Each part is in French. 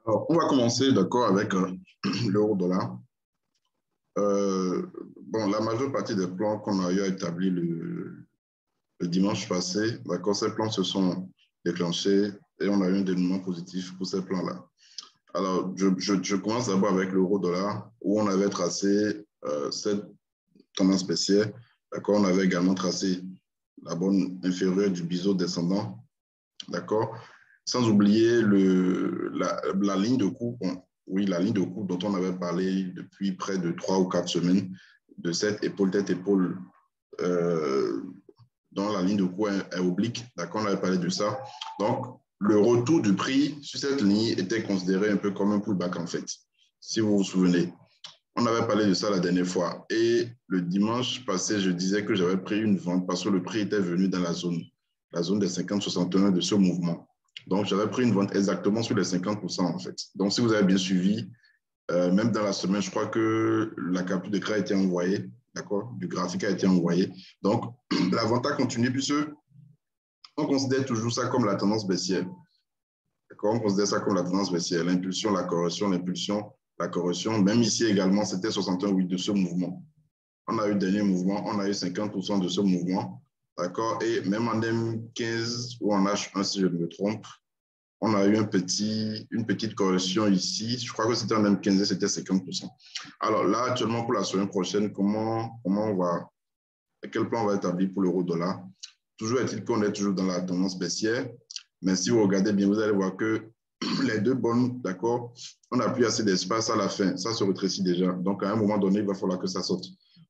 Alors, on va commencer, d'accord, avec l'euro-dollar. Bon, la majeure partie des plans qu'on a eu à établir le dimanche passé, d'accord, ces plans se sont déclenchés et on a eu un dénouement positif pour ces plans-là. Alors, je commence d'abord avec l'euro-dollar où on avait tracé cette tendance baissière, d'accord, on avait également tracé la bande inférieure du biseau descendant, d'accord, sans oublier la ligne de cours, bon, oui, la ligne de cours dont on avait parlé depuis près de 3 ou 4 semaines, de cette épaule, tête-épaule, dont la ligne de cours est oblique, d'accord, on avait parlé de ça. Donc, le retour du prix sur cette ligne était considéré un peu comme un pullback en fait, si vous vous souvenez. On avait parlé de ça la dernière fois. Et le dimanche passé, je disais que j'avais pris une vente parce que le prix était venu dans la zone des 50-61 de ce mouvement. Donc, j'avais pris une vente exactement sur les 50% en fait. Donc, si vous avez bien suivi, même dans la semaine, je crois que la capture d'écran a été envoyée, d'accord, du graphique a été envoyé. Donc, la vente a continué puisque on considère toujours ça comme la tendance baissière. D'accord, on considère ça comme la tendance baissière. L'impulsion, la correction, l'impulsion, la correction. Même ici également, c'était 61,8 de ce mouvement. On a eu le dernier mouvement, on a eu 50% de ce mouvement. D'accord, et même en M15 ou en H1, si je ne me trompe, on a eu une petite correction ici. Je crois que c'était en M15, c'était 50%. Alors là, actuellement, pour la semaine prochaine, quel plan on va établir pour l'euro-dollar? Toujours est-il qu'on est toujours dans la tendance baissière, mais si vous regardez bien, vous allez voir que les deux bonnes, d'accord, on n'a plus assez d'espace à la fin. Ça se rétrécit déjà. Donc, à un moment donné, il va falloir que ça saute.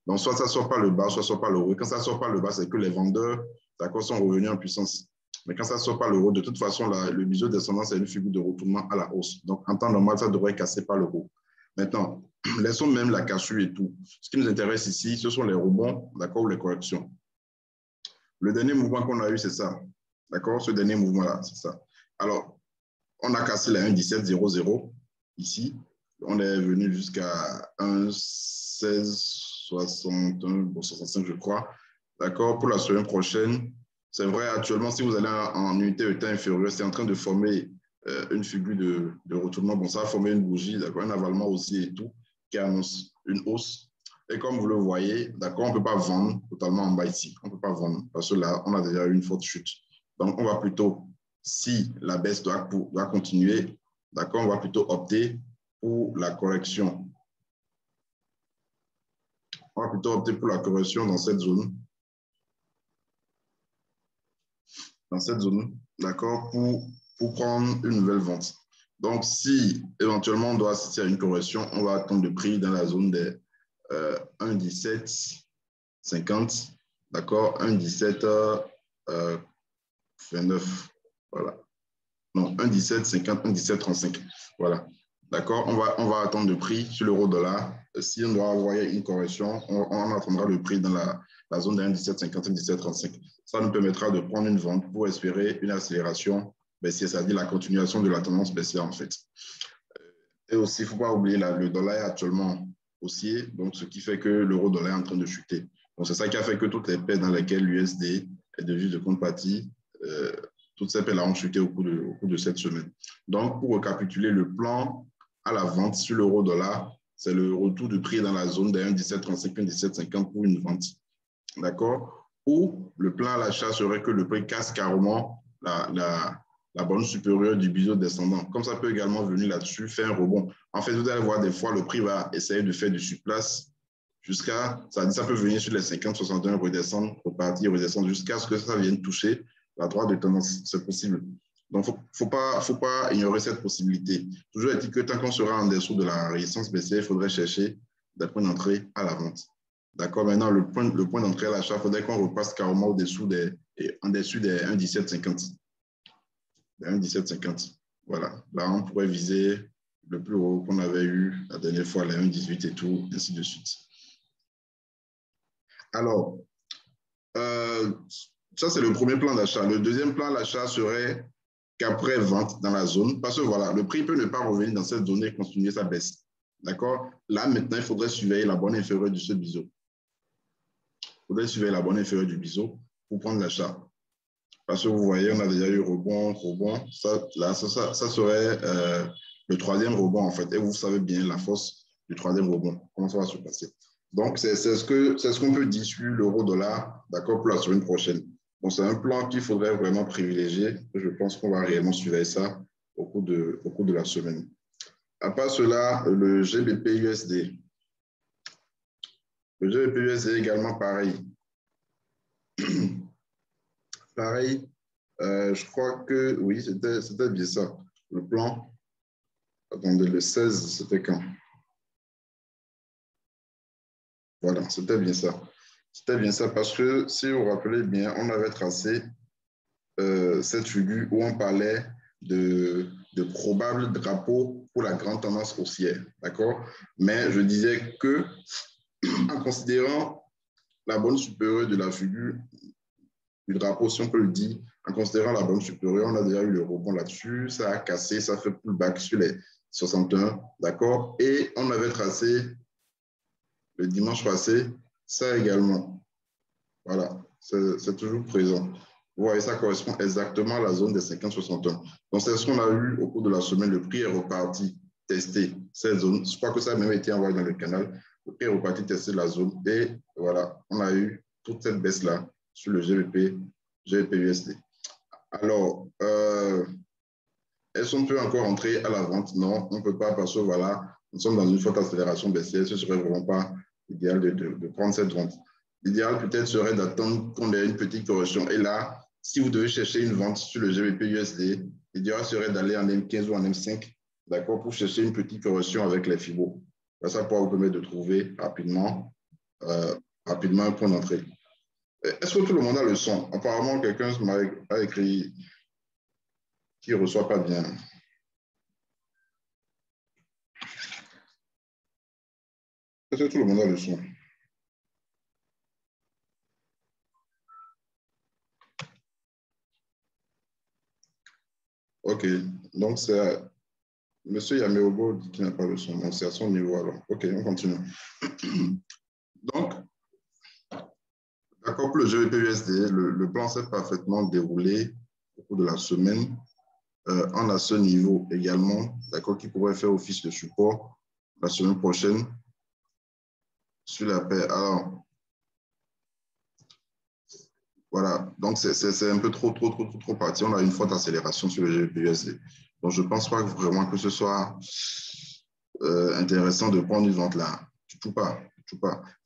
Donc, soit ça ne sort pas le bas, soit ça ne sort pas le haut. Quand ça ne sort pas le bas, c'est que les vendeurs, d'accord, sont revenus en puissance. Mais quand ça ne sort pas le haut, de toute façon, le biseau descendant, c'est une figure de retournement à la hausse. Donc, en temps normal, ça devrait casser par le haut. Maintenant, laissons même la cassure et tout. Ce qui nous intéresse ici, ce sont les rebonds, d'accord, ou les corrections. Le dernier mouvement qu'on a eu, c'est ça. D'accord? Ce dernier mouvement-là, c'est ça. Alors, on a cassé la 1,1700 ici. On est venu jusqu'à 1,1661, je crois. D'accord? Pour la semaine prochaine, c'est vrai, actuellement, si vous allez en unité de temps inférieure, c'est en train de former une figure de retournement. Bon, ça va former une bougie, d'accord, un avalement aussi et tout, qui annonce une hausse. Et comme vous le voyez, d'accord, on ne peut pas vendre totalement en bas ici. On ne peut pas vendre parce que là, on a déjà eu une forte chute. Donc, on va plutôt, si la baisse doit continuer, d'accord, on va plutôt opter pour la correction. On va plutôt opter pour la correction dans cette zone. D'accord, pour prendre une nouvelle vente. Donc, si éventuellement on doit assister à une correction, on va attendre le prix dans la zone des 1,1750, d'accord, 1,1729, voilà. Non, 1,1750, 1,1735, voilà. D'accord, on va attendre le prix sur l'euro-dollar. Si on doit envoyer une correction, on attendra le prix dans la zone de 1,1750, 1,1735. Ça nous permettra de prendre une vente pour espérer une accélération baissière, c'est-à-dire la continuation de la tendance baissière en fait. Et aussi, il ne faut pas oublier, le dollar est actuellement haussier, donc ce qui fait que l'euro-dollar est en train de chuter. Donc c'est ça qui a fait que toutes les paires dans lesquelles l'USD est devise de contrepartie, toutes ces paires-là ont chuté au cours de cette semaine. Donc, pour récapituler, le plan à la vente sur l'euro-dollar, c'est le retour du prix dans la zone de 1,1735, 1,1750 pour une vente. D'accord? Ou le plan à l'achat serait que le prix casse carrément la bande supérieure du biseau descendant. Comme ça peut également venir là-dessus, faire un rebond. En fait, vous allez voir des fois, le prix va essayer de faire du surplace jusqu'à, ça peut venir sur les 50, 61, redescendre, repartir, redescendre, jusqu'à ce que ça vienne toucher la droite de tendance. C'est possible. Donc, il ne faut pas ignorer cette possibilité. Toujours est-il que tant qu'on sera en dessous de la résistance baissière, il faudrait chercher des points d'entrée à la vente. D'accord, maintenant, le point d'entrée à l'achat, il faudrait qu'on repasse carrément en dessous des 1,1750. 1,1750. Voilà. Là, on pourrait viser le plus haut qu'on avait eu la dernière fois, les 1,18 et tout, ainsi de suite. Alors, ça, c'est le premier plan d'achat. Le deuxième plan d'achat serait qu'après vente dans la zone, parce que voilà, le prix peut ne pas revenir dans cette zone et continuer sa baisse. D'accord? Là, maintenant, il faudrait surveiller la bande inférieure de ce biseau. Il faudrait surveiller la bande inférieure du biseau pour prendre l'achat. Parce que vous voyez, on a déjà eu rebond. Ça serait le troisième rebond, en fait. Et vous savez bien la force du troisième rebond, comment ça va se passer. Donc, c'est ce qu'on peut dire sur l'euro-dollar, d'accord, pour la semaine prochaine. Donc, c'est un plan qu'il faudrait vraiment privilégier. Je pense qu'on va réellement suivre ça au cours de la semaine. À part cela, le GBP-USD. Le GBP-USD est également pareil. Pareil, je crois que, oui, c'était bien ça. Le plan, attendez, le 16, c'était quand? Voilà, c'était bien ça. C'était bien ça parce que, si vous vous rappelez bien, on avait tracé cette figure où on parlait de probables drapeaux pour la grande tendance haussière, d'accord? Mais je disais que, en considérant la bande supérieure de la figure du drapeau, si on peut le dire, en considérant la bande supérieure, on a déjà eu le rebond là-dessus, ça a cassé, ça fait pullback sur les 61, d'accord? Et on avait tracé le dimanche passé, ça également. Voilà, c'est toujours présent. Vous voyez, ça correspond exactement à la zone des 50-61. Donc, c'est ce qu'on a eu au cours de la semaine. Le prix est reparti tester cette zone. Je crois que ça a même été envoyé dans le canal. Le prix est reparti tester la zone. Et voilà, on a eu toute cette baisse-là sur le GBP-USD. Alors, est-ce qu'on peut encore entrer à la vente? Non, on ne peut pas parce que voilà, nous sommes dans une forte accélération baissière. Ce ne serait vraiment pas idéal de prendre cette vente. L'idéal peut-être serait d'attendre qu'on ait une petite correction. Et là, si vous devez chercher une vente sur le GBP-USD, l'idéal serait d'aller en M15 ou en M5, d'accord, pour chercher une petite correction avec les Fibos. Ça pourra vous permettre de trouver rapidement un point d'entrée. Est-ce que tout le monde a le son? Apparemment, quelqu'un m'a écrit qu'il ne reçoit pas bien. Est-ce que tout le monde a le son? OK. Donc, c'est Monsieur Yameobo qui n'a pas le son. Donc, c'est à son niveau alors. OK, on continue. Donc, d'accord, pour le GBP-USD, le plan s'est parfaitement déroulé au cours de la semaine. On a ce niveau également, d'accord, qui pourrait faire office de support la semaine prochaine sur la paire. Alors, voilà, donc c'est un peu trop parti. On a une forte accélération sur le GBP-USD. Donc, je ne pense pas vraiment que ce soit intéressant de prendre une vente là. Du tout pas.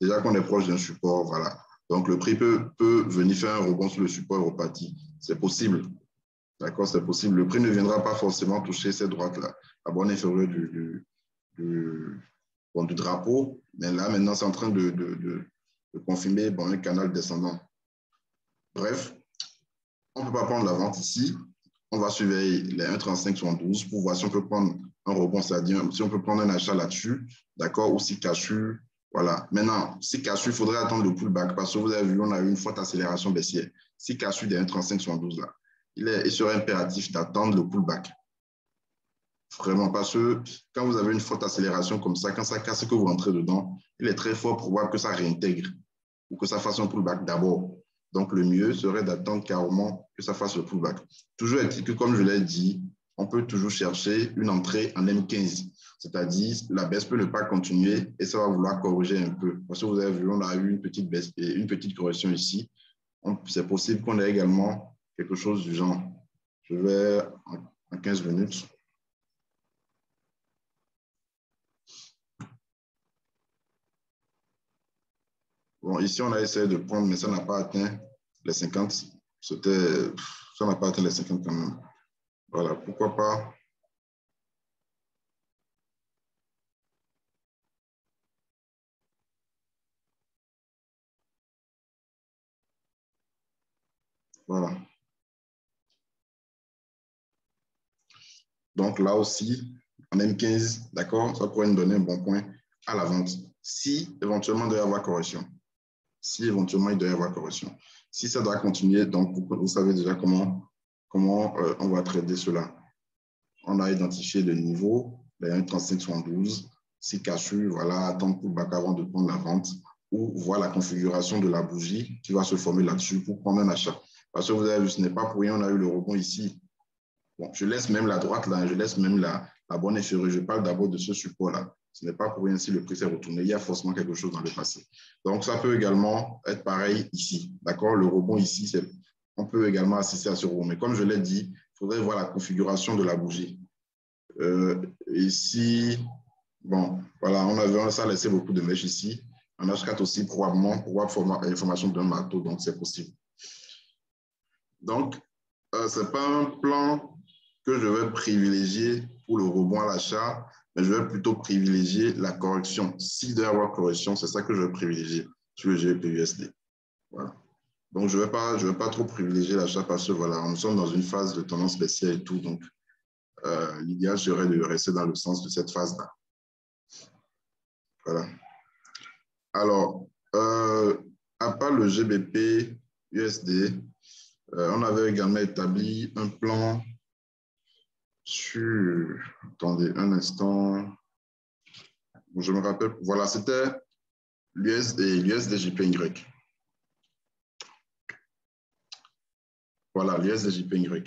Déjà qu'on est proche d'un support, voilà. Donc, le prix peut venir faire un rebond sur le support et repartir. C'est possible. D'accord, c'est possible. Le prix ne viendra pas forcément toucher cette droite-là, la borne inférieure du drapeau. Mais là, maintenant, c'est en train de confirmer un canal descendant. Bref, on ne peut pas prendre la vente ici. On va surveiller les 1,3572 pour voir si on peut prendre un rebond, c'est-à-dire si on peut prendre un achat là-dessus, d'accord, ou si cachu, voilà. Maintenant, si cachu, il faudrait attendre le pullback parce que vous avez vu, on a eu une forte accélération baissière. Si cachu des 1,3572 là, il serait impératif d'attendre le pullback. Vraiment, parce que quand vous avez une forte accélération comme ça, quand ça casse que vous rentrez dedans, il est très fort probable que ça réintègre ou que ça fasse un pullback d'abord. Donc, le mieux serait d'attendre carrément que ça fasse le pullback. Toujours est-il que, comme je l'ai dit, on peut toujours chercher une entrée en M15. C'est-à-dire, la baisse peut ne pas continuer et ça va vouloir corriger un peu. Parce que vous avez vu, on a eu une petite baisse et une petite correction ici. C'est possible qu'on ait également quelque chose du genre. Je vais en 15 minutes. Bon, ici, on a essayé de prendre, mais ça n'a pas atteint les 50. Ça n'a pas atteint les 50 quand même. Voilà, pourquoi pas. Voilà. Donc là aussi, en M15, d'accord, ça pourrait nous donner un bon point à la vente. Si éventuellement il doit y avoir correction. Si éventuellement il doit y avoir correction. Si ça doit continuer, donc vous savez déjà comment on va traiter cela. On a identifié le niveau, les 1,3572. Si cachu, voilà, attendre pour back avant de prendre la vente ou voir la configuration de la bougie qui va se former là-dessus pour prendre un achat. Parce que vous avez vu, ce n'est pas pour rien, on a eu le rebond ici. Bon, je laisse même la droite là, je laisse même la bonne inférieure. Je parle d'abord de ce support-là. Ce n'est pas pour rien si le prix s'est retourné. Il y a forcément quelque chose dans le passé. Donc, ça peut également être pareil ici. D'accord? Le rebond ici, on peut également assister à ce rebond. Mais comme je l'ai dit, il faudrait voir la configuration de la bougie. Ici, bon, voilà, ça a laissé beaucoup de mèches ici. En H4 aussi, probablement, pour avoir l'information d'un marteau, donc c'est possible. Donc, ce n'est pas un plan que je vais privilégier pour le rebond à l'achat, mais je vais plutôt privilégier la correction. S'il doit y avoir correction, c'est ça que je vais privilégier sur le GBP/USD. Voilà. Donc, je vais pas trop privilégier l'achat parce que voilà, nous sommes dans une phase de tendance baissière et tout. Donc, l'idéal serait de rester dans le sens de cette phase-là. Voilà. Alors, à part le GBP/USD, on avait également établi un plan sur... Attendez un instant. Je me rappelle. Voilà, c'était l'USD-JPY. Voilà, l'USD-JPY.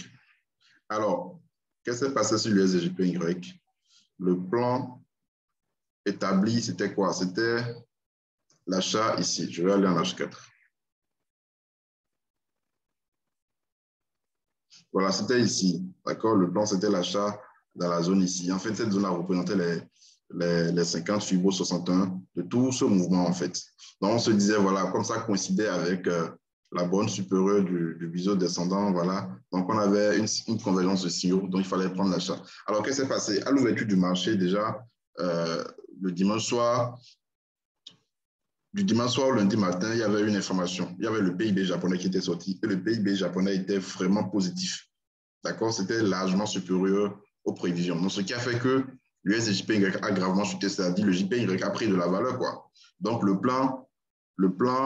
Alors, qu'est-ce qui s'est passé sur l'USD-JPY? Le plan établi, c'était quoi? C'était l'achat ici. Je vais aller en H4. Voilà, c'était ici. D'accord? Le plan, c'était l'achat dans la zone ici. En fait, cette zone a représenté les 50 Fibo 61 de tout ce mouvement, en fait. Donc, on se disait, voilà, comme ça coïncidait avec la borne supérieure du biseau descendant, voilà. Donc, on avait une convergence de signaux, donc il fallait prendre l'achat. Alors, qu'est-ce qui s'est passé? À l'ouverture du marché, déjà, le dimanche soir, du dimanche soir au lundi matin, il y avait une information. Il y avait le PIB japonais qui était sorti et le PIB japonais était vraiment positif. D'accord? C'était largement supérieur aux prévisions. Donc, ce qui a fait que l'USD-JPY a gravement chuté, c'est-à-dire le JPY a pris de la valeur, quoi. Donc, le plan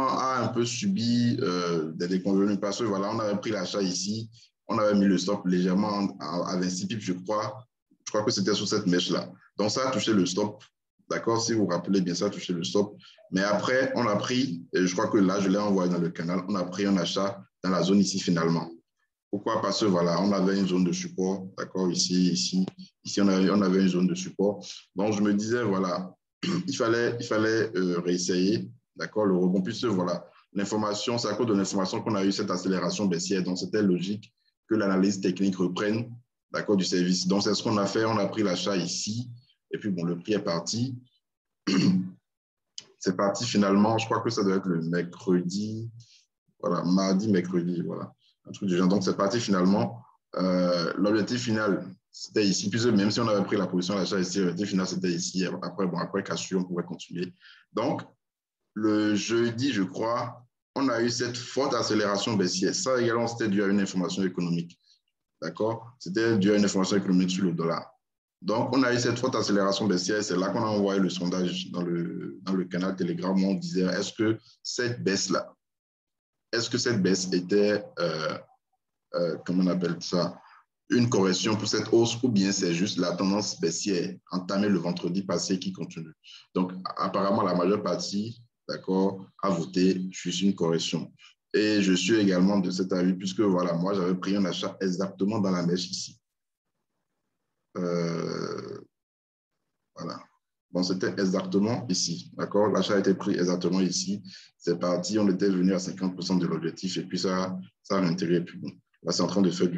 a un peu subi des déconvenues parce que, voilà, on avait pris l'achat ici, on avait mis le stop légèrement à 26 pips, je crois. Je crois que c'était sur cette mèche-là. Donc, ça a touché le stop. D'accord? Si vous vous rappelez bien, ça a touché le stop. Mais après, on a pris, et je crois que là, je l'ai envoyé dans le canal, on a pris un achat dans la zone ici finalement. Pourquoi? Parce que voilà, on avait une zone de support, d'accord, ici, on avait une zone de support. Donc, je me disais, voilà, il fallait réessayer, d'accord, le rebond, puisque voilà, l'information, c'est à cause de l'information qu'on a eu cette accélération baissière. Donc, c'était logique que l'analyse technique reprenne, d'accord, du service. Donc, c'est ce qu'on a fait, on a pris l'achat ici, et puis bon, le prix est parti. C'est parti finalement, je crois que ça doit être le mercredi, voilà, mardi, mercredi, voilà. Un truc du genre. Donc, c'est parti finalement. L'objectif final, c'était ici. Puisque même si on avait pris la position d'achat ici, l'objectif final, c'était ici. Après cassure, on pouvait continuer. Donc, le jeudi, je crois, on a eu cette forte accélération baissière. Ça également, c'était dû à une information économique. D'accord? C'était dû à une information économique sur le dollar. Donc, on a eu cette forte accélération baissière. C'est là qu'on a envoyé le sondage dans le canal Telegram où on disait, est-ce que cette baisse-là, était, comment on appelle ça, une correction pour cette hausse ou bien c'est juste la tendance baissière entamée le vendredi passé qui continue. Donc, apparemment, la majeure partie, d'accord, a voté juste une correction. Et je suis également de cet avis puisque, voilà, moi, j'avais pris un achat exactement dans la mèche ici. Voilà. Bon, c'était exactement ici, d'accord? L'achat a été pris exactement ici. C'est parti, on était venu à 50% de l'objectif et puis ça a réintégré. Puis bon, là, c'est en train de faire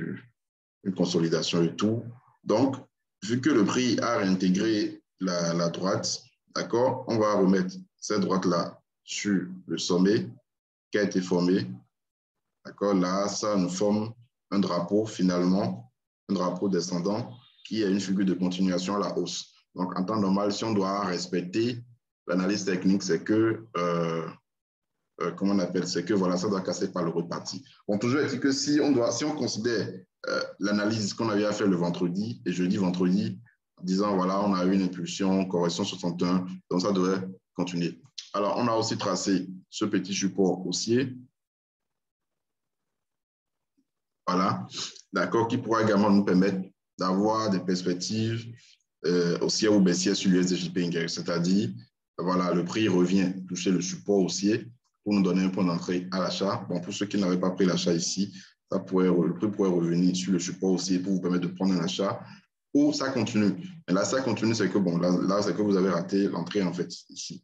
une consolidation et tout. Donc, vu que le prix a réintégré la droite, d'accord, on va remettre cette droite-là sur le sommet qui a été formé. D'accord, là, ça nous forme un drapeau finalement, un drapeau descendant qui est une figure de continuation à la hausse. Donc, en temps normal, si on doit respecter l'analyse technique, c'est que, comment on appelle, c'est que voilà, ça doit casser par le reparti. Bon, toujours est-il que si on considère l'analyse qu'on avait à faire le vendredi, et jeudi, vendredi, en disant, voilà, on a eu une impulsion, correction 61, donc ça devrait continuer. Alors, on a aussi tracé ce petit support haussier, voilà, d'accord, qui pourra également nous permettre d'avoir des perspectives haussières ou baissières sur l'USD-JPY, c'est-à-dire, voilà, le prix revient toucher le support haussier pour nous donner un point d'entrée à l'achat. Bon, pour ceux qui n'avaient pas pris l'achat ici, le prix pourrait revenir sur le support haussier pour vous permettre de prendre un achat ou ça continue. Et là, ça continue, c'est que, bon, là c'est que vous avez raté l'entrée, en fait, ici.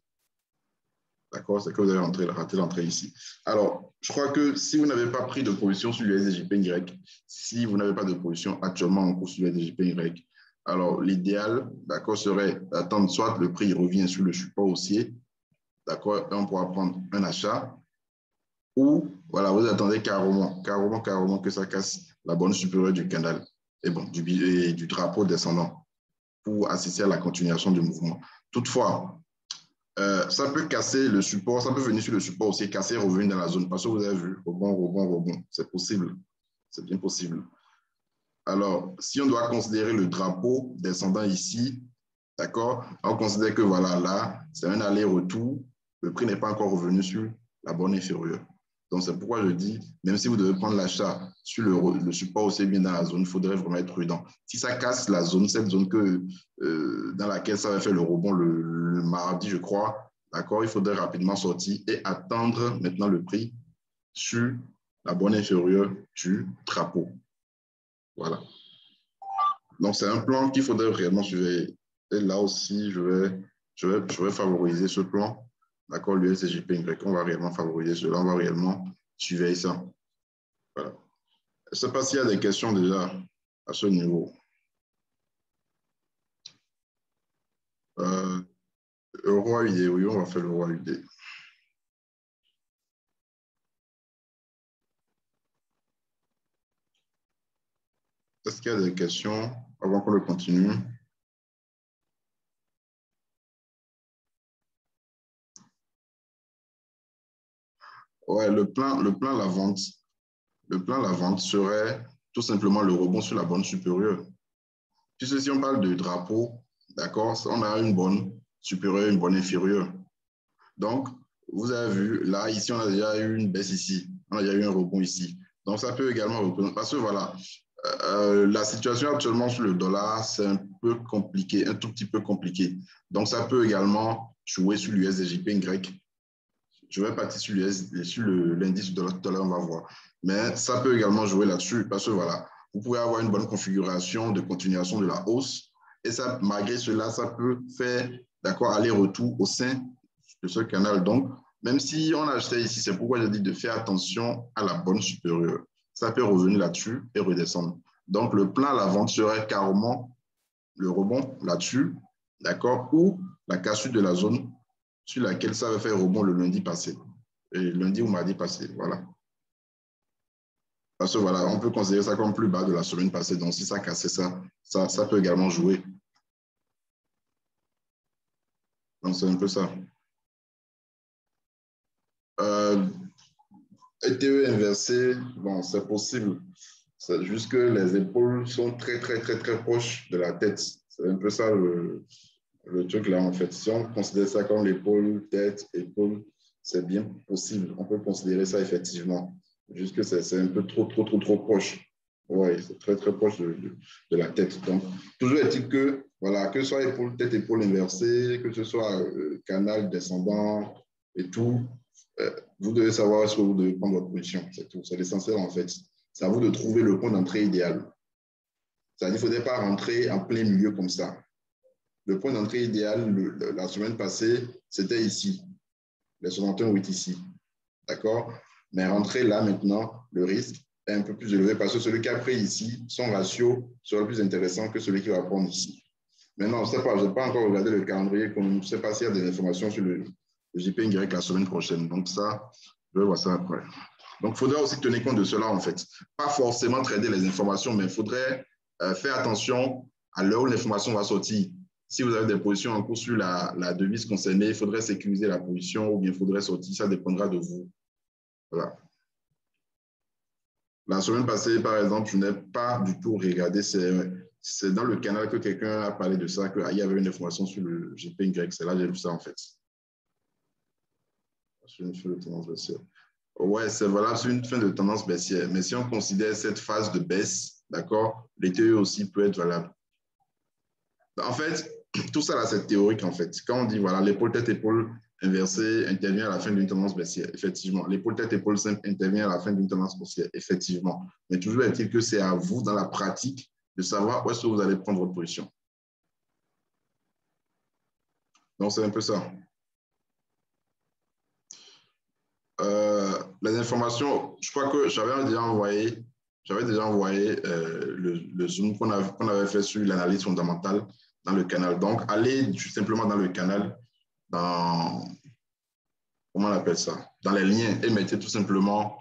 D'accord? C'est que vous avez raté l'entrée ici. Alors, je crois que si vous n'avez pas pris de position sur l'USDJPY, si vous n'avez pas de position actuellement en cours sur l'USDJPY, alors l'idéal, d'accord, serait d'attendre soit le prix revient sur le support haussier, d'accord, on pourra prendre un achat, ou voilà, vous attendez carrément que ça casse la bande supérieure du canal et bon, du drapeau descendant pour assister à la continuation du mouvement. Toutefois, ça peut casser le support, ça peut venir sur le support aussi, casser et revenir dans la zone. Parce que vous avez vu, rebond. C'est possible. C'est bien possible. Alors, si on doit considérer le drapeau descendant ici, d'accord, on considère que voilà, là, c'est un aller-retour. Le prix n'est pas encore revenu sur la borne inférieure. Donc, c'est pourquoi je dis, même si vous devez prendre l'achat sur le support aussi bien dans la zone, il faudrait vraiment être prudent. Si ça casse la zone, cette zone dans laquelle ça va faire le rebond le mardi, je crois, d'accord, il faudrait rapidement sortir et attendre maintenant le prix sur la borne inférieure du drapeau. Voilà. Donc, c'est un plan qu'il faudrait réellement suivre. Et là aussi, je vais favoriser ce plan. D'accord, l'USDJPY, on va réellement favoriser cela, on va réellement suivre ça. Voilà. Je ne sais pas s'il y a des questions déjà à ce niveau. Euro AUD, oui, on va faire l'euro AUD. Est-ce qu'il y a des questions avant qu'on le continue? Ouais, le plan la vente. Le plan la vente serait tout simplement le rebond sur la borne supérieure. Puisque si on parle de drapeau, d'accord, on a une borne supérieure, une borne inférieure. Donc, vous avez vu, là, ici, on a déjà eu une baisse ici. On a déjà eu un rebond ici. Donc, ça peut également représenter, parce que voilà, la situation actuellement sur le dollar, c'est un peu compliqué, un tout petit peu compliqué. Donc, ça peut également jouer sur l'USDJPY. Je vais partir sur l'indice du dollar tout à l'heure, on va voir. Mais ça peut également jouer là-dessus, parce que voilà, vous pouvez avoir une bonne configuration de continuation de la hausse. Et ça, malgré cela, ça peut faire, d'accord, aller-retour au sein de ce canal. Donc, même si on a acheté ici, c'est pourquoi je dis de faire attention à la borne supérieure. Ça peut revenir là-dessus et redescendre. Donc, le plan à la vente serait carrément le rebond là-dessus, d'accord, ou la cassure de la zone sur laquelle ça va faire rebond le lundi passé, et lundi ou mardi passé, voilà. Parce que voilà, on peut considérer ça comme plus bas de la semaine passée, donc si ça cassait ça peut également jouer. Donc, c'est un peu ça. ETE inversé, bon, c'est possible. C'est juste que les épaules sont très proches de la tête. C'est un peu ça le truc là, en fait. Si on considère ça comme l'épaule, tête, épaule, c'est bien possible. On peut considérer ça effectivement. Juste que c'est un peu trop proche. Oui, c'est très proche de la tête. Donc, toujours est-il que, voilà, que ce soit épaule, tête, épaule inversée, que ce soit canal descendant et tout, vous devez savoir ce que vous devez prendre votre position. C'est tout. C'est l'essentiel, en fait. C'est à vous de trouver le point d'entrée idéal. C'est-à-dire qu'il ne faudrait pas rentrer en plein milieu comme ça. Le point d'entrée idéal, la semaine passée, c'était ici. Les 61,8 ici. D'accord? Mais rentrer là maintenant, le risque est un peu plus élevé parce que celui qui a pris ici, son ratio sera plus intéressant que celui qui va prendre ici. Maintenant, je ne sais pas, je n'ai pas encore regardé le calendrier, comme je ne sais pas s'il y a des informations sur le JPY la semaine prochaine. Donc ça, je vais voir ça après. Donc, il faudrait aussi tenir compte de cela, en fait. Pas forcément trader les informations, mais il faudrait faire attention à l'heure où l'information va sortir. Si vous avez des positions en cours sur la devise concernée, il faudrait sécuriser la position ou bien il faudrait sortir. Ça dépendra de vous. Voilà. La semaine passée, par exemple, je n'ai pas du tout regardé. C'est dans le canal que quelqu'un a parlé de ça, qu'il y avait une information sur le JPY. C'est là que j'ai vu ça, en fait. Sur une fin de tendance baissière. Ouais, c'est valable sur une fin de tendance baissière. Mais si on considère cette phase de baisse, d'accord, l'ETE aussi peut être valable. En fait, tout ça là, c'est théorique, en fait. Quand on dit, voilà, l'épaule tête-épaule inversée intervient à la fin d'une tendance baissière, effectivement. L'épaule tête-épaule simple intervient à la fin d'une tendance baissière, effectivement. Mais toujours est-il que c'est à vous, dans la pratique, de savoir où est-ce que vous allez prendre votre position. Donc, c'est un peu ça. Les informations, je crois que j'avais déjà envoyé le Zoom qu'on avait fait sur l'analyse fondamentale dans le canal. Donc, allez tout simplement dans le canal, comment on appelle ça, dans les liens et mettez tout simplement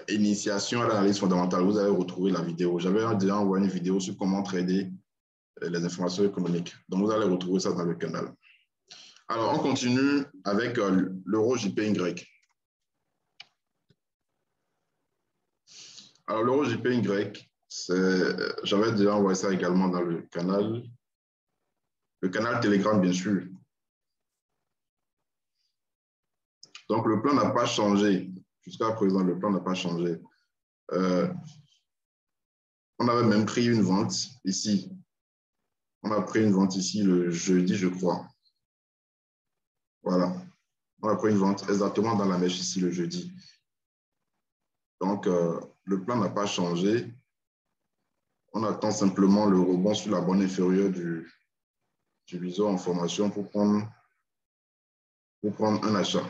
initiation à l'analyse fondamentale. Vous allez retrouver la vidéo. J'avais déjà envoyé une vidéo sur comment trader les informations économiques. Donc, vous allez retrouver ça dans le canal. Alors, on continue avec l'euro JPY. Alors, l'euro JPY, j'avais déjà envoyé ça également dans le canal Telegram, bien sûr. Donc, le plan n'a pas changé. Jusqu'à présent, le plan n'a pas changé. On avait même pris une vente ici. On a pris une vente ici le jeudi, je crois. Voilà. On a pris une vente exactement dans la mèche ici le jeudi. Donc, le plan n'a pas changé. On attend simplement le rebond sur la bande inférieure du viseur en formation pour prendre un achat.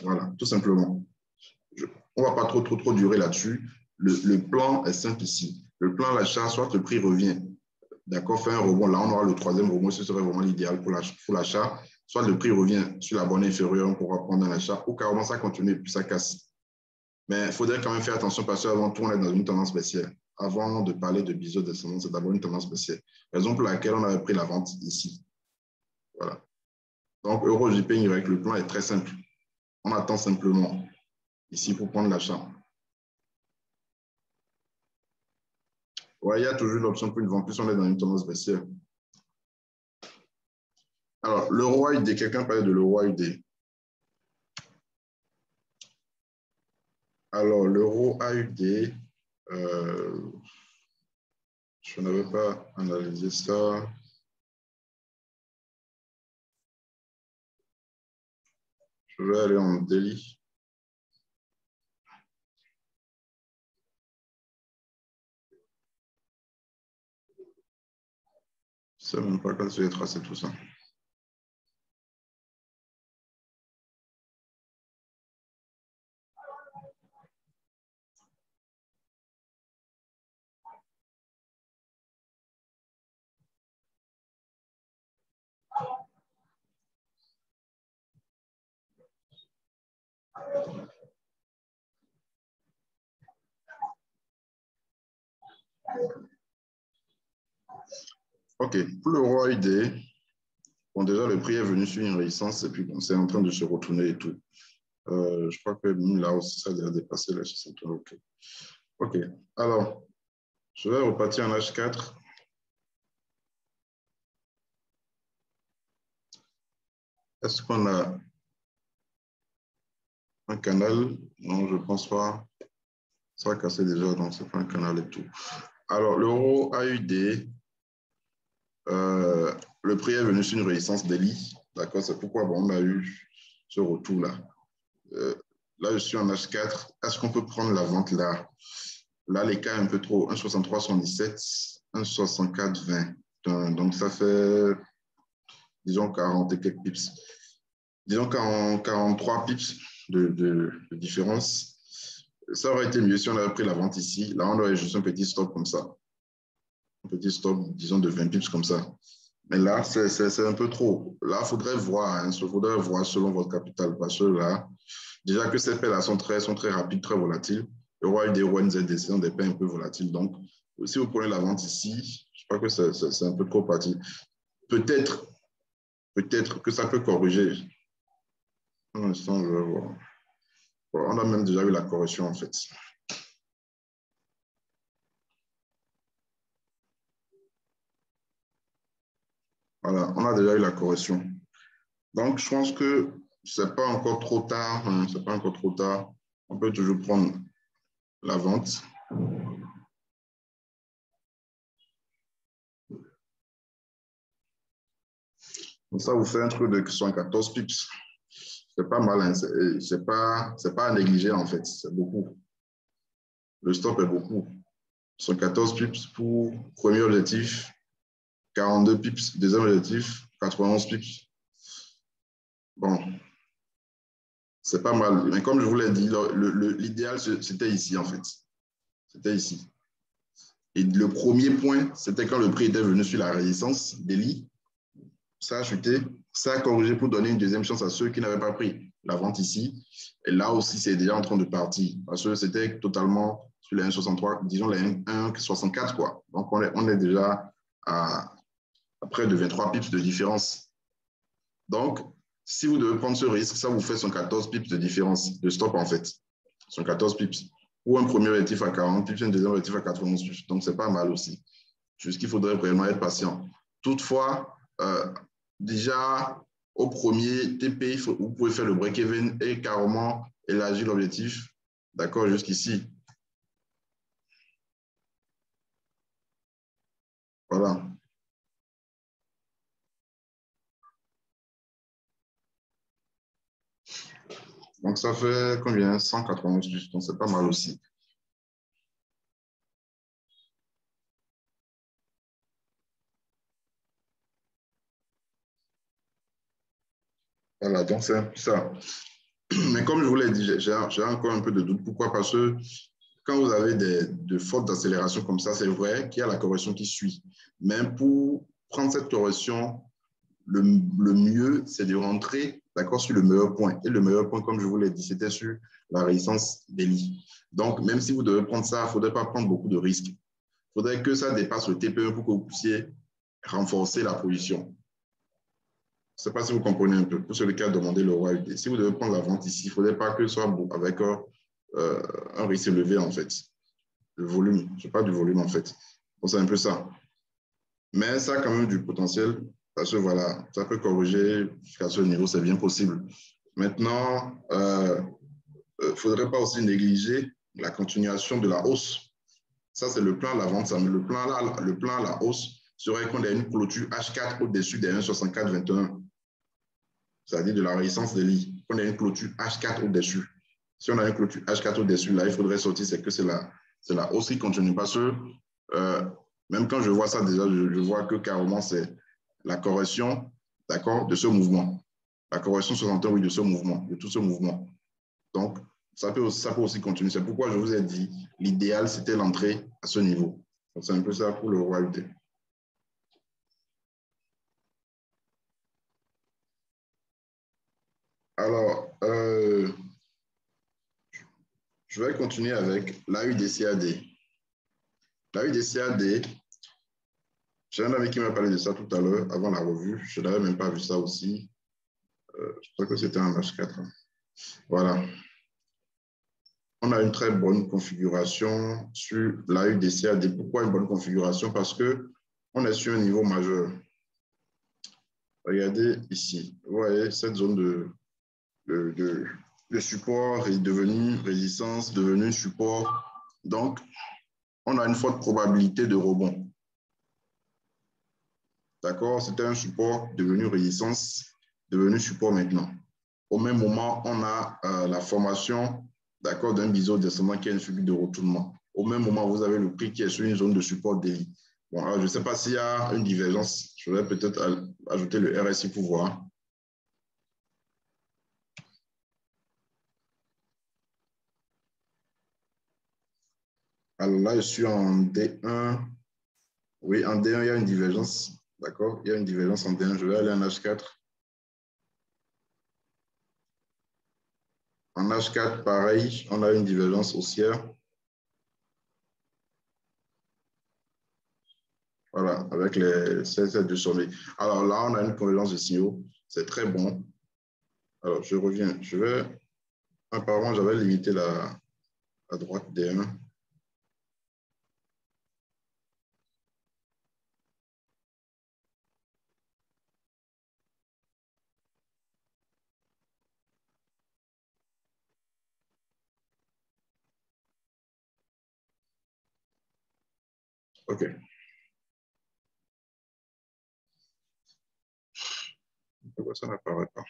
Voilà, tout simplement. On ne va pas trop durer là-dessus. Le plan est simple ici. Le plan l'achat, soit le prix revient, d'accord, fait un rebond. Là, on aura le troisième rebond, ce serait vraiment l'idéal pour l'achat. Soit le prix revient sur la bande inférieure, on pourra prendre un achat, ou carrément ça continue et puis ça casse. Mais il faudrait quand même faire attention parce qu'avant tout, on est dans une tendance baissière. Avant de parler de biseau descendant, c'est d'abord une tendance baissière. Raison pour laquelle on avait pris la vente ici. Voilà. Donc, euro JPY, le plan est très simple. On attend simplement ici pour prendre l'achat. Ouais, il y a toujours l'option pour une vente, plus on est dans une tendance baissière. Alors, l'euro AUD, quelqu'un parlait de l'euro AUD. Alors, l'euro AUD, je n'avais pas analysé ça. Je vais aller en daily. Je ne sais même pas quand je vais tracer tout ça. OK, pour l'euro AUD, bon, déjà, le prix est venu sur une résistance et puis bon, c'est en train de se retourner et tout. Je crois que là aussi, ça a déjà dépassé la 63. OK. OK. Alors, je vais repartir en H4. Est-ce qu'on a un canal? Non, je ne pense pas. Ça a cassé déjà, donc ce n'est pas un canal et tout. Alors, l'euro AUD, le prix est venu sur une résistance daily. D'accord, c'est pourquoi bon, on a eu ce retour-là. Là, je suis en H4. Est-ce qu'on peut prendre la vente là? Là, l'écart est un peu trop. 1,6377, 1,6420. Donc, ça fait, disons, 40 et quelques pips. Disons 43 pips de différence. Ça aurait été mieux si on avait pris la vente ici. Là, on aurait juste un petit stop comme ça. Un petit stop, disons, de 20 pips comme ça. Mais là, c'est un peu trop. Là, il faudrait voir selon votre capital. Parce que là, déjà que ces paires-là sont très rapides, très volatiles. Le roi des rois NZDC sont des paires un peu volatiles. Donc, si vous prenez la vente ici, je crois que c'est un peu trop parti. Peut-être que ça peut corriger. Un instant, je vais voir. Bon, on a même déjà eu la correction, en fait. Voilà, on a déjà eu la correction. Donc, je pense que ce n'est pas encore trop tard. Hein, c'est pas encore trop tard. On peut toujours prendre la vente. Donc, ça vous fait un truc de 74 pips. C'est pas mal. Hein, c'est pas à négliger, en fait. C'est beaucoup. Le stop est beaucoup. 114 pips pour premier objectif, 42 pips deuxième objectif, 91 pips. Bon, c'est pas mal. Mais comme je vous l'ai dit, l'idéal, c'était ici, en fait. C'était ici. Et le premier point, c'était quand le prix était venu sur la résistance d'Eli. Ça a chuté, ça a corrigé pour donner une deuxième chance à ceux qui n'avaient pas pris la vente ici. Et là aussi, c'est déjà en train de partir. Parce que c'était totalement sur les 1,63, disons les 1,64, quoi. Donc, on est déjà à près de 23 pips de différence. Donc, si vous devez prendre ce risque, ça vous fait 114 pips de différence, de stop, en fait. 114 pips. Ou un premier objectif à 40 pips, un deuxième objectif à 91 pips. Donc, c'est pas mal aussi. Juste qu'il faudrait vraiment être patient. Toutefois, déjà, au premier TP, vous pouvez faire le break-even et carrément élargir l'objectif. D'accord, jusqu'ici. Voilà. Donc, ça fait combien? 191 plus. Donc, c'est pas mal aussi. Voilà, donc c'est un peu ça. Mais comme je vous l'ai dit, j'ai encore un peu de doute. Pourquoi? Parce que quand vous avez de fautes d'accélération comme ça, c'est vrai qu'il y a la correction qui suit. Mais pour prendre cette correction, le mieux, c'est de rentrer d'accord sur le meilleur point. Et le meilleur point, comme je vous l'ai dit, c'était sur la résistance d'Eli. Donc, même si vous devez prendre ça, il ne faudrait pas prendre beaucoup de risques. Il faudrait que ça dépasse le TP1 pour que vous puissiez renforcer la position. Je ne sais pas si vous comprenez un peu. Pour celui qui a demandé le roi UD, si vous devez prendre la vente ici, il ne faudrait pas que ce soit avec un risque élevé, en fait. Le volume, je parle du volume, en fait. Donc, c'est un peu ça. Mais ça a quand même du potentiel parce que voilà, ça peut corriger jusqu'à ce niveau, c'est bien possible. Maintenant, il ne faudrait pas aussi négliger la continuation de la hausse. Ça, c'est le plan à la vente. Le plan à la hausse serait qu'on ait une clôture H4 au-dessus des 1,6421. C'est-à-dire de la résistance des lits. Qu'on ait une clôture H4 au-dessus. Si on a une clôture H4 au-dessus, là, il faudrait sortir, c'est que c'est la hausse qui continue. Parce que même quand je vois ça, déjà, je vois que carrément, c'est la correction, d'accord, de ce mouvement. La correction 61, oui, de ce mouvement, de tout ce mouvement. Donc, ça peut aussi continuer. C'est pourquoi je vous ai dit, l'idéal, c'était l'entrée à ce niveau. C'est un peu ça pour le roi UT. Alors, je vais continuer avec l'AUDCAD. L'AUDCAD, j'ai un ami qui m'a parlé de ça tout à l'heure, avant la revue. Je n'avais même pas vu ça aussi. Je crois que c'était un H4. Voilà. On a une très bonne configuration sur la UDCAD. Pourquoi une bonne configuration? Parce qu'on est sur un niveau majeur. Regardez ici. Vous voyez, cette zone de support est devenue résistance, devenue support. Donc, on a une forte probabilité de rebond. D'accord? C'était un support devenu résistance, devenu support maintenant. Au même moment, on a la formation d'un biseau descendant qui est une figure de retournement. Au même moment, vous avez le prix qui est sur une zone de support DI. Bon, alors, je ne sais pas s'il y a une divergence. Je vais peut-être ajouter le RSI pour voir. Alors là, je suis en D1. Oui, en D1, il y a une divergence. D'accord? Il y a une divergence en D1. Je vais aller en H4. En H4, pareil, on a une divergence haussière. Voilà, avec les 16 de sommet. Alors là, on a une convergence de signaux. C'est très bon. Alors, je reviens. Apparemment, j'avais limité la droite D1. OK. Pourquoi ça n'apparaît pas?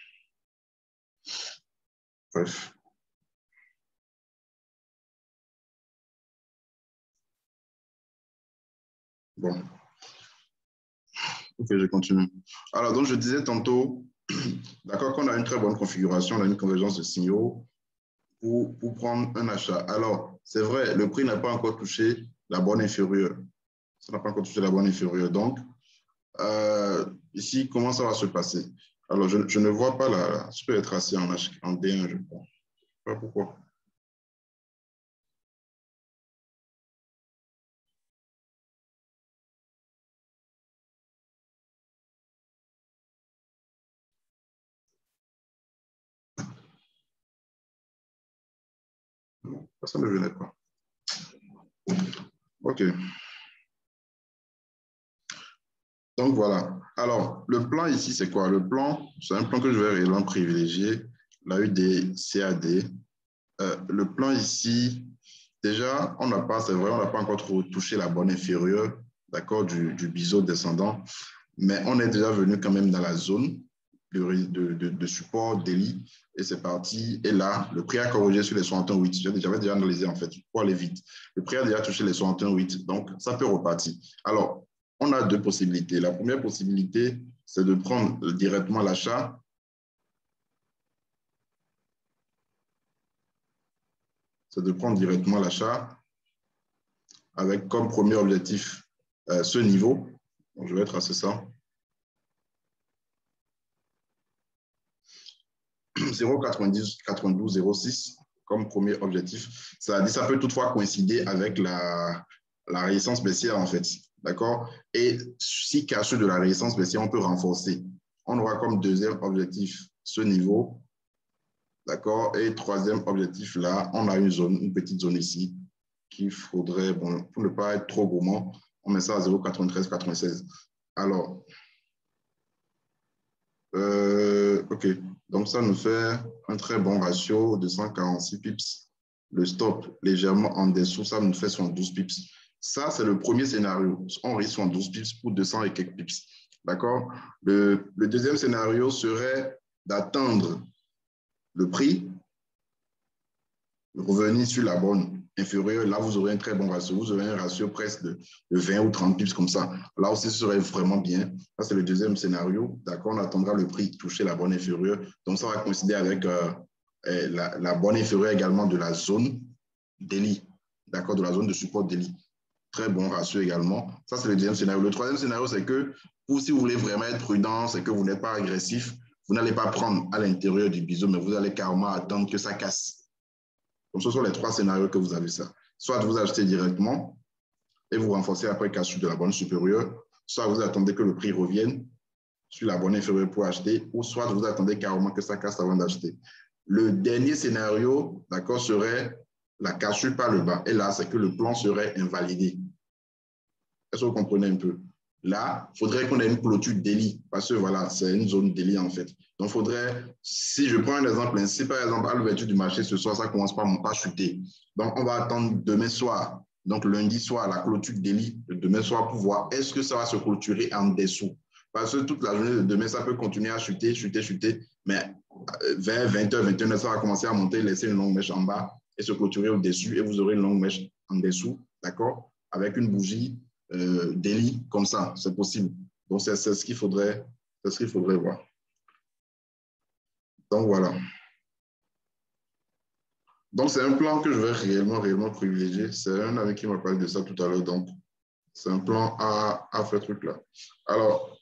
Bref. Bon, ok, je continue. Alors, donc, je disais tantôt, d'accord, qu'on a une très bonne configuration, on a une convergence de signaux pour prendre un achat. Alors, c'est vrai, le prix n'a pas encore touché la borne inférieure. Ça n'a pas encore touché la borne inférieure. Donc, ici, comment ça va se passer? Alors, je ne vois pas là. Je peux être assis en D1, je crois. Je ne sais pas pourquoi. Non, personne ne venait pas. OK. Donc, voilà. Alors, le plan ici, c'est quoi? Le plan, c'est un plan que je vais réellement privilégier, la UD, CAD. Le plan ici, déjà, on n'a pas, c'est vrai, on n'a pas encore trop touché la borne inférieure, d'accord, du biseau descendant, mais on est déjà venu quand même dans la zone de support daily et c'est parti. Et là, le prix a corrigé sur les 61,8. J'avais déjà analysé en fait pour aller vite. Le prix a déjà touché les 61,8, donc ça peut repartir. Alors, on a deux possibilités. La première possibilité, c'est de prendre directement l'achat. C'est de prendre directement l'achat avec comme premier objectif ce niveau. Donc, je vais tracer ça. 0,9206 comme premier objectif. Ça peut toutefois coïncider avec la résistance baissière, en fait. D'accord? Et si caché de la résistance baissière, on peut renforcer. On aura comme deuxième objectif ce niveau. D'accord? Et troisième objectif, là, on a une petite zone ici qu'il faudrait, bon, pour ne pas être trop gourmand, on met ça à 0,9396. Alors, OK. Donc, ça nous fait un très bon ratio de 146 pips. Le stop légèrement en dessous, ça nous fait 112 pips. Ça, c'est le premier scénario. On risque 112 pips pour 200 et quelques pips. D'accord? Le deuxième scénario serait d'attendre le prix, revenir sur la borne inférieure. Là, vous aurez un très bon ratio. Vous aurez un ratio presque de 20 ou 30 pips comme ça. Là aussi, ce serait vraiment bien. Ça, c'est le deuxième scénario. D'accord, on attendra le prix toucher la borne inférieure. Donc, ça va coïncider avec la borne inférieure également de la zone daily. D'accord, de la zone de support daily. Très bon ratio également. Ça, c'est le deuxième scénario. Le troisième scénario, c'est que si vous voulez vraiment être prudent, c'est que vous n'êtes pas agressif, vous n'allez pas prendre à l'intérieur du biseau, mais vous allez carrément attendre que ça casse. Donc, ce sont les trois scénarios que vous avez ça. Soit vous achetez directement et vous renforcez après cassure de la borne supérieure, soit vous attendez que le prix revienne sur la borne inférieure pour acheter, ou soit vous attendez carrément que ça casse avant d'acheter. Le dernier scénario, d'accord, serait la cassure par le bas. Et là, c'est que le plan serait invalidé. Est-ce que vous comprenez un peu? Là, il faudrait qu'on ait une clôture délit, parce que voilà, c'est une zone délit en fait. Donc, il faudrait, si je prends un exemple, si par exemple, à l'ouverture du marché ce soir, ça commence par chuter. Donc, on va attendre demain soir, donc lundi soir, la clôture délit, demain soir, pour voir est-ce que ça va se clôturer en dessous. Parce que toute la journée de demain, ça peut continuer à chuter, mais vers 20h, 21h, ça va commencer à monter, laisser une longue mèche en bas et se clôturer au-dessus, et vous aurez une longue mèche en dessous, d'accord? Avec une bougie délit comme ça, c'est possible. Donc, c'est ce qu'il faudrait voir. Donc, voilà. Donc, c'est un plan que je vais réellement privilégier. C'est un ami qui m'a parlé de ça tout à l'heure. Donc, c'est un plan à faire truc là. Alors,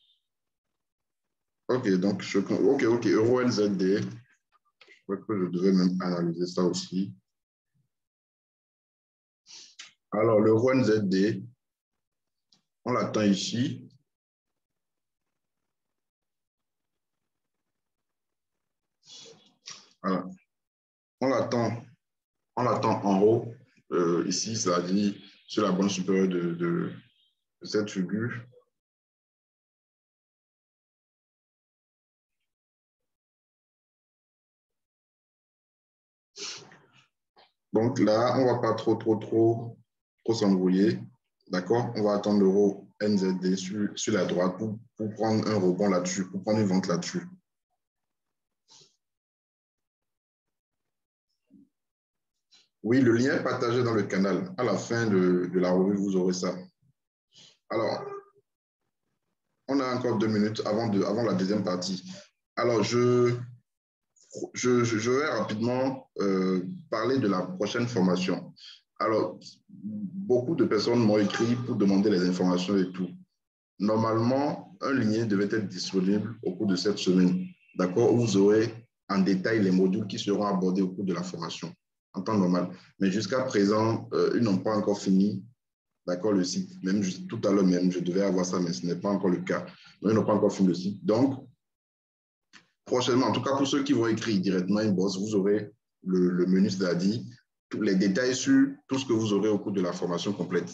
OK, donc, OK, Euro NZD. Je crois que je devais même analyser ça aussi. Alors, l'Euro NZD, on l'attend ici. Voilà. On l'attend en haut, ici, c'est-à-dire sur la bande supérieure de cette figure. Donc là, on ne va pas trop s'embrouiller. D'accord? On va attendre l'euro NZD sur la droite pour prendre un rebond là-dessus, pour prendre une vente là-dessus. Oui, le lien est partagé dans le canal. À la fin de la revue, vous aurez ça. Alors, on a encore 2 minutes avant la deuxième partie. Alors, je vais rapidement parler de la prochaine formation. Alors, beaucoup de personnes m'ont écrit pour demander les informations et tout. Normalement, un lien devait être disponible au cours de cette semaine, d'accord, où vous aurez en détail les modules qui seront abordés au cours de la formation, en temps normal. Mais jusqu'à présent, ils n'ont pas encore fini, d'accord, le site. Même tout à l'heure même, je devais avoir ça, mais ce n'est pas encore le cas. Donc, ils n'ont pas encore fini le site. Donc, prochainement, en tout cas pour ceux qui vont écrire directement Inbox, vous aurez le menu, c'est-à-dire tous les détails sur tout ce que vous aurez au cours de la formation complète.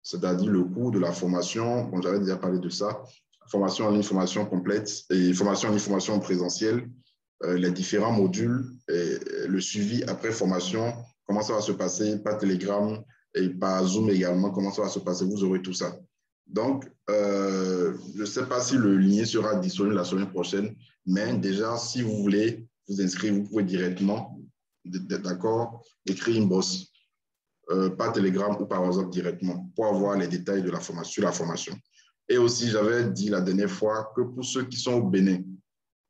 C'est-à-dire le cours de la formation, bon, j'avais déjà parlé de ça, formation en ligne, formation complète, et formation en ligne, formation présentielle, les différents modules, et le suivi après formation, comment ça va se passer par Telegram et par Zoom également, comment ça va se passer, vous aurez tout ça. Donc, je ne sais pas si le lien sera disponible la semaine prochaine, mais déjà, si vous voulez vous inscrire, vous pouvez directement, d'accord, écrire Inbox. Par Telegram ou par WhatsApp directement pour avoir les détails de la formation, sur la formation. Et aussi, j'avais dit la dernière fois que pour ceux qui sont au Bénin,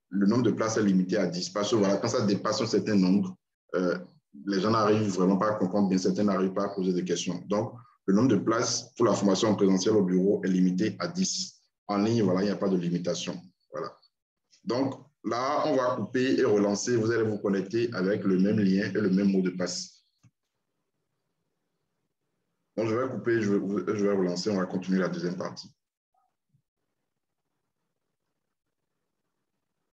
le nombre de places est limité à 10. Parce que voilà, quand ça dépasse un certain nombre, les gens n'arrivent vraiment pas à comprendre bien, certains n'arrivent pas à poser des questions. Donc, le nombre de places pour la formation en présentiel au bureau est limité à 10. En ligne, voilà, il n'y a pas de limitation. Voilà. Donc, là, on va couper et relancer. Vous allez vous connecter avec le même lien et le même mot de passe. Donc, je vais couper, je vais relancer, on va continuer la deuxième partie.